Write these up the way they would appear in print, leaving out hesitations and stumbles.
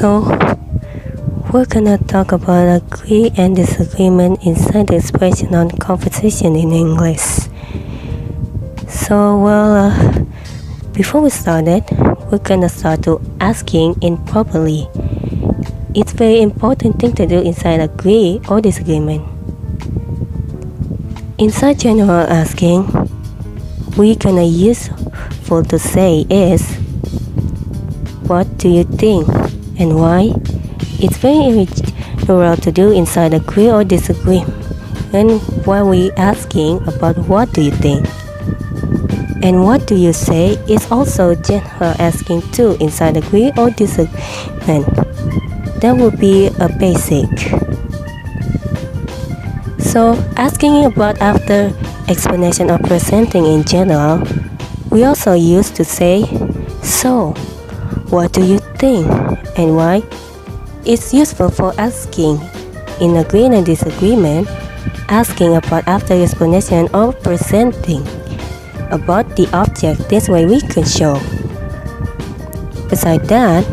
So, we're gonna talk about agree and disagreement inside the expression on conversation in English. So, before we started, we're gonna start to asking improperly. It's very important thing to do inside agree or disagreement. Inside general asking, we gonna useful to say is, what do you think and why? It's very general to do inside agree or disagree. And while we asking about what do you think and what do you say is also general asking too inside agree or disagreement. That would be a basic. So asking about after explanation or presenting in general, we also used to say, so, what do you think and why? It's useful for asking in agreement and disagreement, asking about after explanation or presenting about the object. This way we can show. Besides that,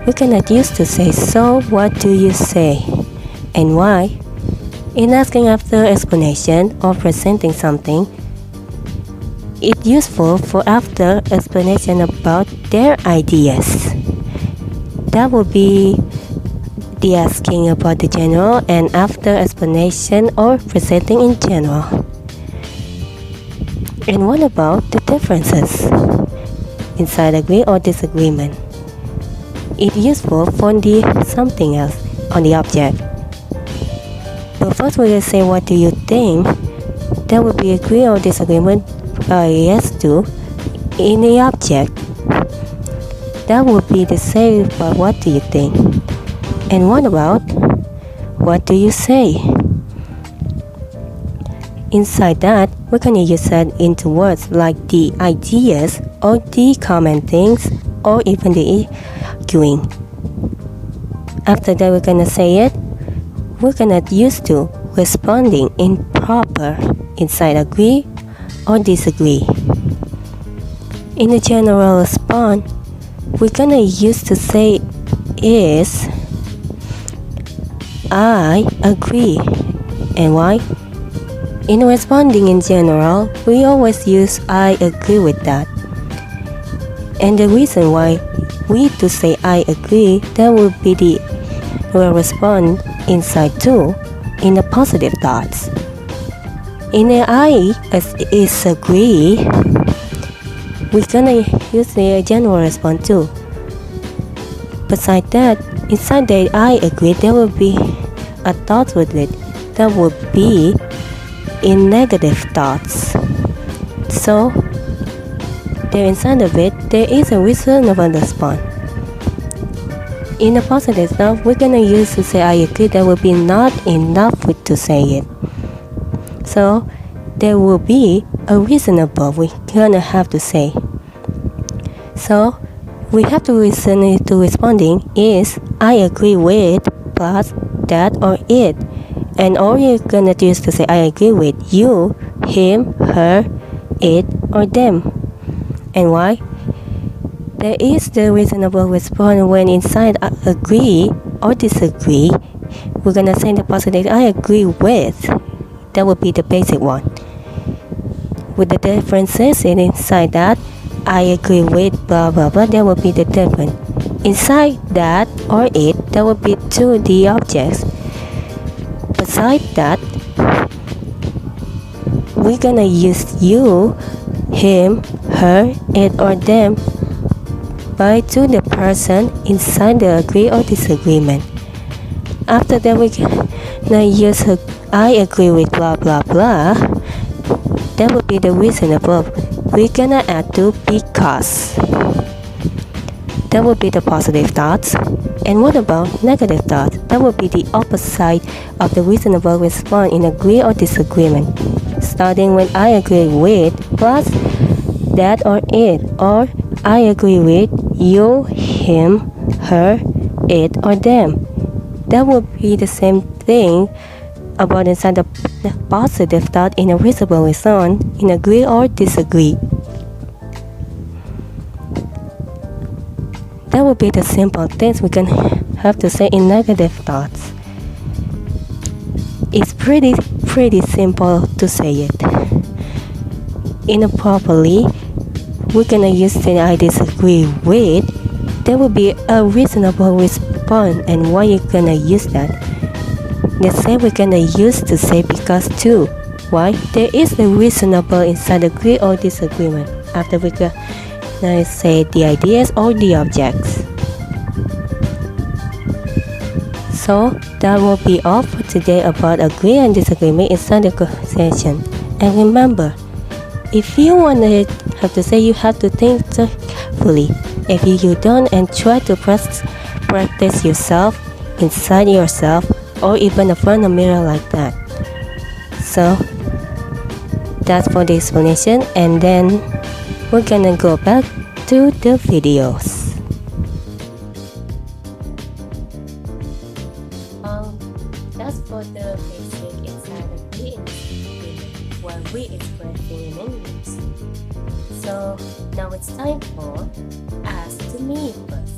we cannot use to say, so what do you say and why? In asking after explanation or presenting something, it's useful for after explanation about their ideas. That would be the asking about the general and after explanation or presenting in general. And what about the differences inside agree or disagreement? It's useful for the something else on the object. But first we will say what do you think? That would be agree or disagreement yes to in the object. That would be the same but what do you think? And what about what do you say? Inside that, we can use that into words like the ideas or the common things or even the arguing. After that, we're gonna say it. We're gonna use to responding in proper inside agree or disagree. In the general response, we're gonna use to say is, I agree. And why? In responding in general, we always use I agree with that. And the reason why we to say I agree, that will be the will respond inside too in the positive thoughts. In the I is agree, we're gonna use the general response too. Besides that, inside the I agree, there will be a thought with it. That would be in negative thoughts. So, there inside of it, there is a reasonable response. In the positive stuff, we're gonna use to say I agree. There will be not enough with to say it. So, there will be a reasonable we're gonna have to say. So, we have to listen to responding is I agree with plus that or it. And all you're gonna do is to say I agree with you, him, her, it, or them. And why? There is the reasonable response when inside agree or disagree. We're gonna say the positive I agree with. That would be the basic one. With the differences inside that, I agree with blah blah blah, that would be the difference. Inside that or it, that would be to the objects. Besides that, we're gonna use you, him, her, it, or them by to the person inside the agree or disagreement. After that, we're gonna use I agree with blah blah blah. That would be the reason above. We're gonna add to because. That would be the positive thoughts. And what about negative thoughts? That would be the opposite of the reasonable response in agree or disagreement. Starting when I agree with plus that or it, or I agree with you, him, her, it, or them. That would be the same thing about inside the positive thought in a reasonable response in agree or disagree. that would be the simple things we can have to say in negative thoughts. It's pretty simple to say it. Improperly, we're gonna use the I disagree with. There will be a reasonable response, and why you gonna use that? Let's say we're gonna use to say because too. Why? There is a reasonable inside agree or disagreement after we gonna say the ideas or the objects. So that will be all for today about agree and disagreement inside the conversation. And remember, if you want to have to say, you have to think carefully. If you don't, and try to practice yourself inside yourself, or even in front of a mirror like that. So that's for the explanation, and then we're gonna go back to the videos. That's for the basic inside agree where we express feelings. So now it's time for ask to me first.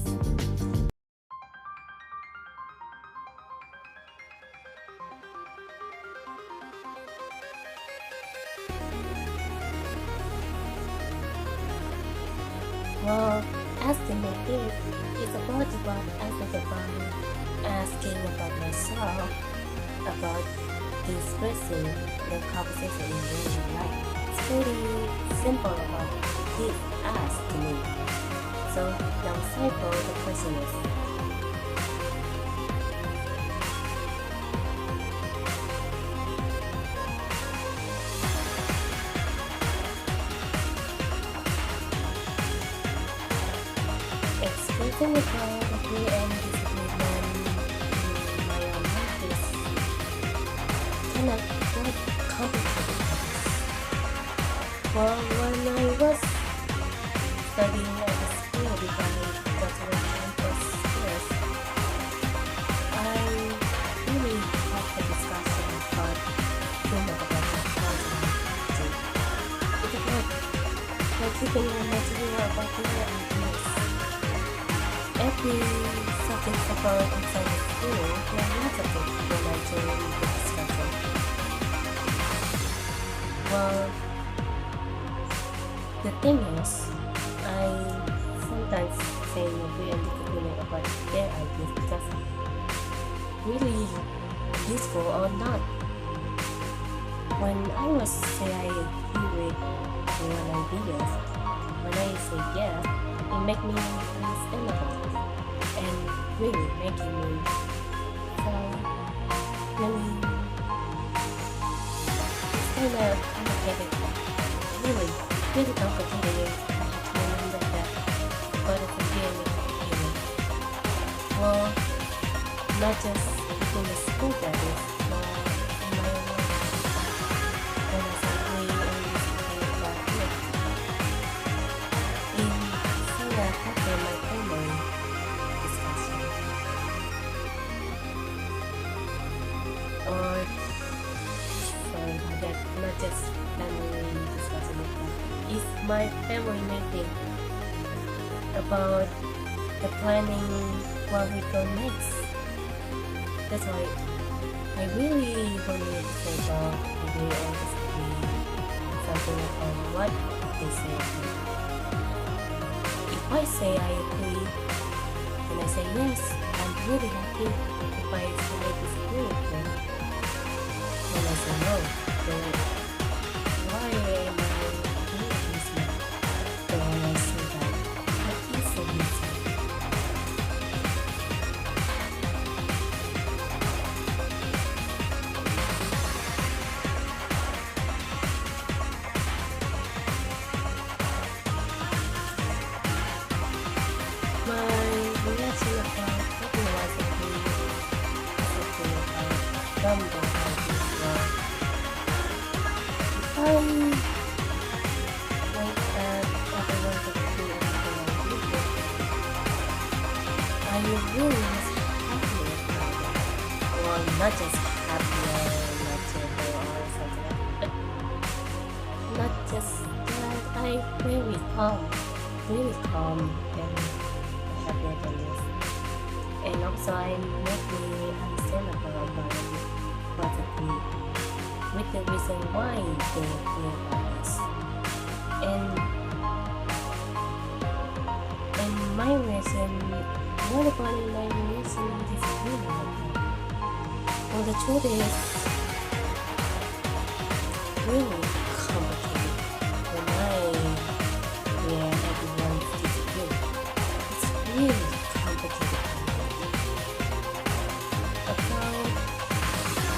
Well, ask to me is about asking about myself, about expressing the conversation in daily life. It's pretty simple about this ask to me. So now it's time for the question is. Expressing about agree and disagreement in my own life is kind of quite complicated. Well, when I was studying at the school before I got to the campus years, I really had the discussion about about my personality. It's about keeping your material about your ideas. Every subject about inside the school, there are lots of it when I joined the discussion. Well, the thing is, I sometimes say agree and disagree about their ideas because really useful or not. When I was say I agree with one ideas, when I say yes, it make me understandable and really making me feel really it's kind of complicated, really complicated. I have to remember that, but it's a feeling. Well, not just in the school that is, but in my own life. When I say we and disagree about it, in somewhere after my family discussion, or sorry about that, not just family discussion, it's my family meeting about the planning what we go next. That's why I really wanted to say about agree or disagree something about what they say. If I say I agree and I say yes, I'm really happy. If I say I disagree with them, when I say no, then why am I doing this now? Then when I say that, what is the reason? My reaction about talking about agree about number ideas were if I wait at everyone to agree on the idea, I really was happy about that. Well, not just happy or not cheerful or something like that, but not just that, I really calm and I have good on this. And also I make me understandable about perfectly with the reason why they feel about this. And my reason, what about my reason disagreement with them? Well, the truth is really complicated. When where everyone disagree, it's really complicated. About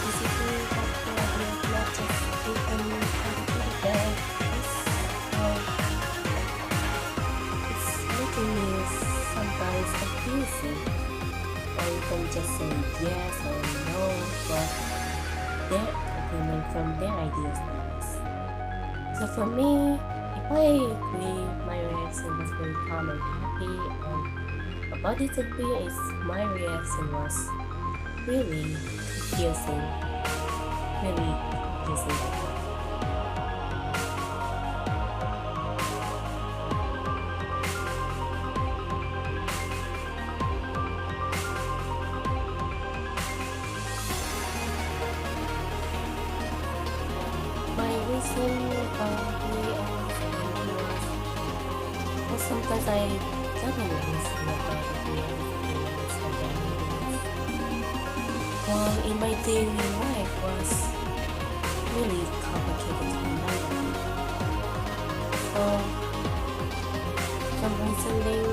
disagree that we are not just even complicated that it's making me sometimes confusing. Or you can just say yes or no for their agreement from their ideas like this. So for me, if I agree, my reaction was very calm and happy, and about disagree is my reaction was really confusing, really confusing. My reason probably was sometimes I doesn't reason about well, in my daily life was really complicated in my life. So from reasoning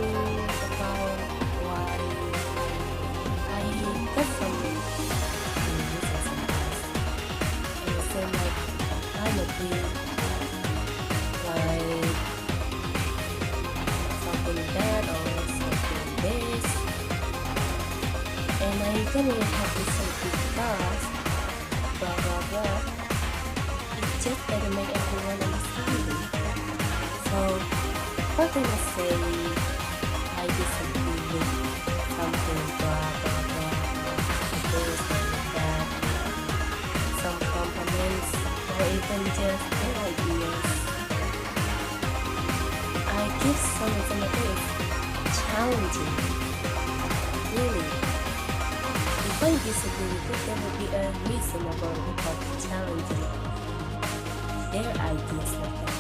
about why I got some reasons sometimes. And it seemed like I would be like something bad or something this, and I don't really have to say because blah blah blah. It just doesn't make everyone understand me. So how can I say I disagree with something blah blah blah, this and that, some components or even just their ideas. I give some examples. Challenging. Really. If I disagree with it, there will be a reason about challenging their ideas like that.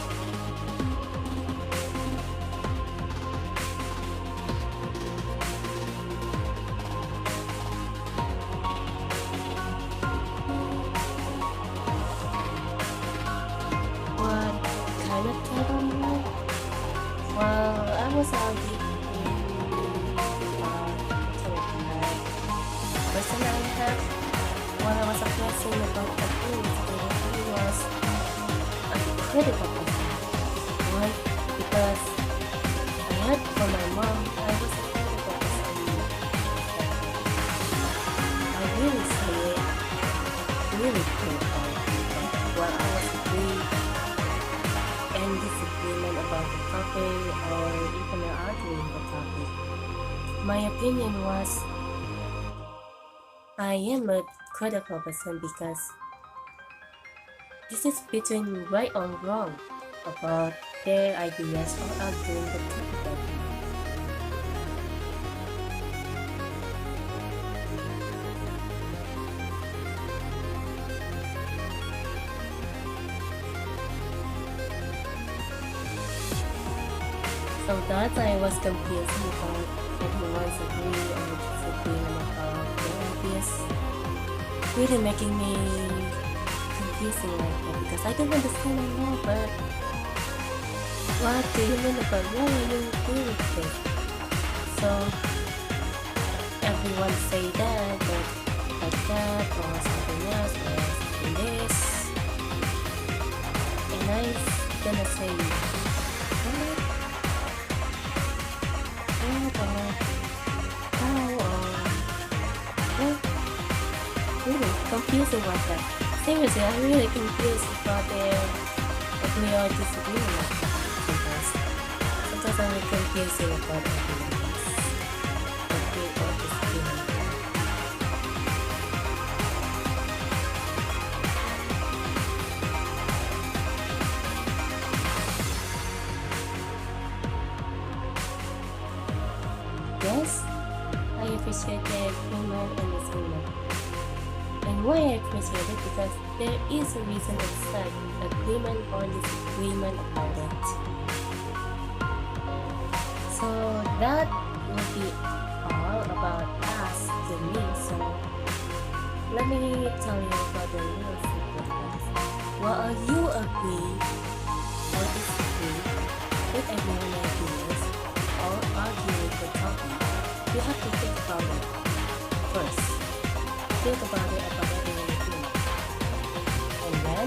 What kind of trouble? Well, I was arguing person I have when I was addressing about the things he was a critical person. Why? Because I heard from my mom I was a critical person. I really say it really critical. While I was agreeing and disagreement about the topic or even arguing the topic, my opinion was I am a critical person because this is between right or wrong about their ideas or arguing the topic. So that I was confused about everyone's agree or disagreement about their ideas, really making me confusing like that because I don't understand at all. But what do you mean about why you agree with this? So everyone say that, but like that or something else or something this, and I gonna say what? Really confusing like that. Seriously, I'm really confused about their agree or disagreement like that sometimes. Sometimes I'm really confusing about everyone's agree or disagreement. Yes, there is a reason except agreement or disagreement about it. So that will be all about us to me. So let me tell you about the little secret ones. While you agree or disagree with everyone ideas or argue with the topic, you have to think about it first. Think about it about everyone you think. And then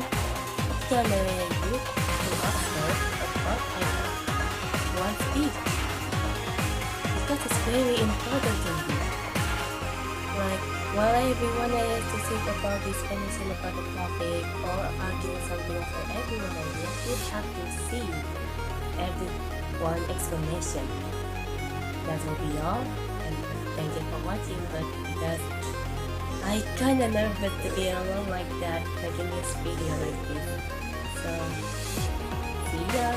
generate you to observe about what if. Because it's very important to you. Like while everyone is to think about this anything about the topic or argue something for everyone else, you have to see everyone explanation. That will be all, and thank you for watching. But because I kinda nervous to be alone like that, making this video like this. So see ya.